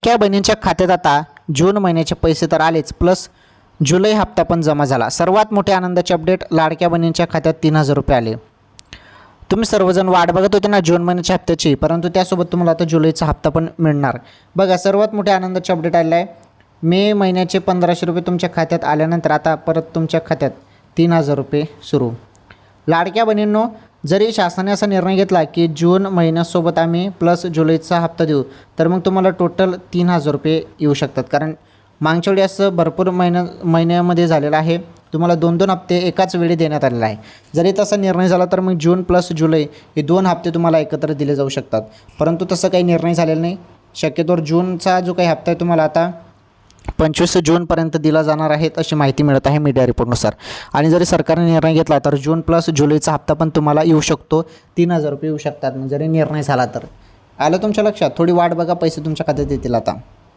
लाडक्या बहिणींच्या खात्यात आता जून महिन्याचे पैसे तर आलेच, प्लस जुलै हप्ता पण जमा झाला। सर्वात मोठे आनंदाचे अपडेट, लाडक्या बहिणींच्या खात्यात 3,000 रुपये आले। तुम्ही सर्वजण वाट बघत होते ना जून महिन्याच्या हप्त्याची, परंतु त्यासोबत तुम्हाला आता जुलैचा हप्ता पण मिळणार। बघा, सर्वात मोठे आनंदाचे अपडेट आलेलं आहे। मे महिन्याचे 1,500 रुपये तुमच्या खात्यात आल्यानंतर आता परत तुमच्या खात्यात 3,000 रुपये सुरू। लाडक्या बहिणींनो, जरी शासनाने असा निर्णय घेतला की जून महिन्यासोबत आम्ही प्लस जुलैचा हप्ता देऊ, तर मग तुम्हाला टोटल 3,000 रुपये येऊ शकतात। कारण मागच्या वेळी असं भरपूर महिन्यामध्ये झालेलं आहे, तुम्हाला 2-2 हप्ते एकाच वेळी देण्यात आलेला आहे। जरी तसा निर्णय झाला तर मग जून प्लस जुलै हे 2 हप्ते तुम्हाला एकत्र दिले जाऊ शकतात, परंतु तसं काही निर्णय झालेला नाही। शक्यतोवर जूनचा जो काही हप्ता आहे तुम्हाला आता 25 जूनपर्यंत दिला जाणार आहे, अशी माहिती मिळत आहे मीडिया रिपोर्टनुसार। आणि जरी सरकारने निर्णय घेतला तर जून प्लस जुलैचा हप्ता पण तुम्हाला येऊ शकतो, 3,000 रुपये येऊ शकतात, जरी निर्णय झाला तर। आलं तुमच्या लक्षात? थोडी वाट बघा, पैसे तुमच्या खात्यात येतील आता।